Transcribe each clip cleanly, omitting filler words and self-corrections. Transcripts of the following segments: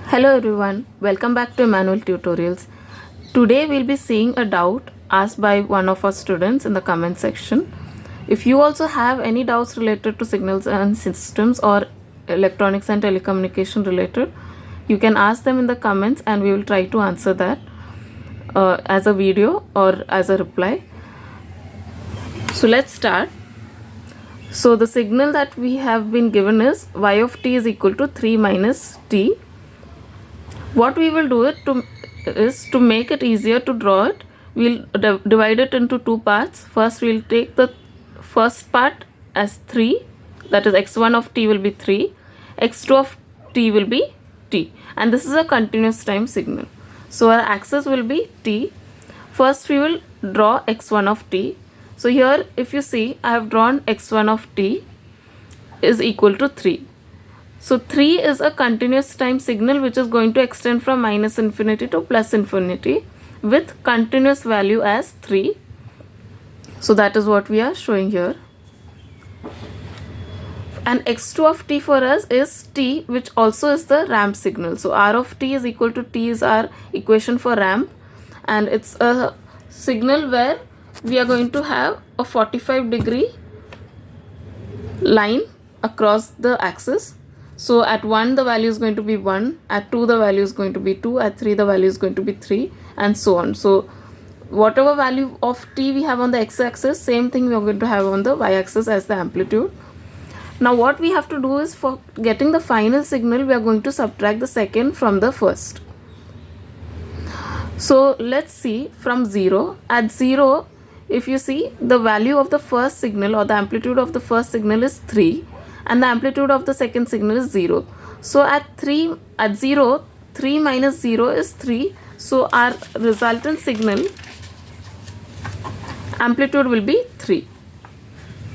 Hello everyone, welcome back to Emmanuel Tutorials. Today we'll be seeing a doubt asked by one of our students in the comment section. If you also have any doubts related to signals and systems or electronics and telecommunication related, you can ask them in the comments and we will try to answer that as a video or as a reply. So let's start. So the signal that we have been given is y of t is equal to 3 minus t. What we will do is to make it easier to draw it, we'll divide it into two parts. First we'll take the first part as 3, that is x1 of t will be 3, x2 of t will be t, and this is a continuous time signal. So our axis will be t. First we will draw x1 of t. So here if you see, I have drawn x1 of t is equal to 3. So 3 is a continuous time signal which is going to extend from minus infinity to plus infinity with continuous value as 3. So that is what we are showing here. And x2 of t for us is t, which also is the ramp signal. So r of t is equal to t is our equation for ramp, and it's a signal where we are going to have a 45-degree line across the axis. So at 1 the value is going to be 1, at 2 the value is going to be 2, at 3 the value is going to be 3, and so on. So whatever value of t we have on the x-axis, same thing we are going to have on the y-axis as the amplitude. Now what we have to do is, for getting the final signal, we are going to subtract the second from the first. So let's see from 0. At 0, if you see, the value of the first signal or the amplitude of the first signal is 3 and the amplitude of the second signal is 0. So at 0, 3 minus 0 is 3. So our resultant signal amplitude will be 3.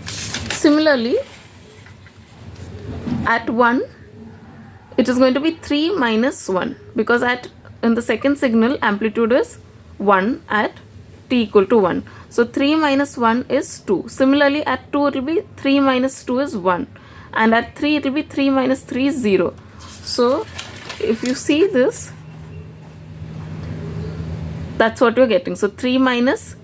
Similarly, at 1, it is going to be 3 minus 1, because in the second signal amplitude is 1 at t equal to 1. So 3 minus 1 is 2. Similarly, at 2 it will be 3 minus 2 is 1. And at 3 it will be 3 minus 3 is 0. So if you see this, that's what you're getting. So 3 minus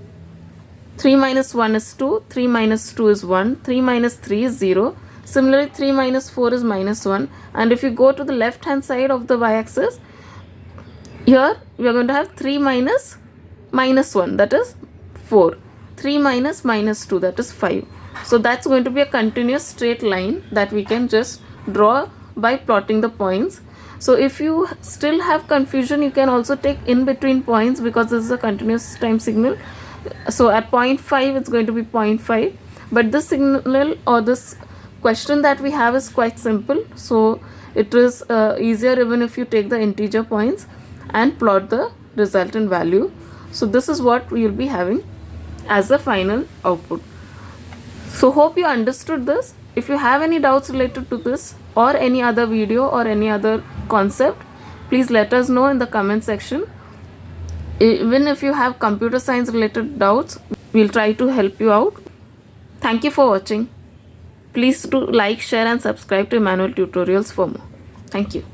1 is 2, 3 minus 2 is 1, 3 minus 3 is 0. Similarly, 3 minus 4 is minus 1. And if you go to the left hand side of the y-axis, here we are going to have 3 minus minus 1, that is 4. 3 minus minus 2, that is 5. So that's going to be a continuous straight line that we can just draw by plotting the points. So if you still have confusion, you can also take in between points, because this is a continuous time signal. So at 0.5 it's going to be 0.5, but this signal or this question that we have is quite simple. So it is easier even if you take the integer points and plot the resultant value. So this is what we will be having as the final output. So hope you understood this. If you have any doubts related to this or any other video or any other concept, please let us know in the comment section. Even if you have computer science related doubts, we'll try to help you out. Thank you for watching. Please do like, share and subscribe to Emmanuel Tutorials for more. Thank you.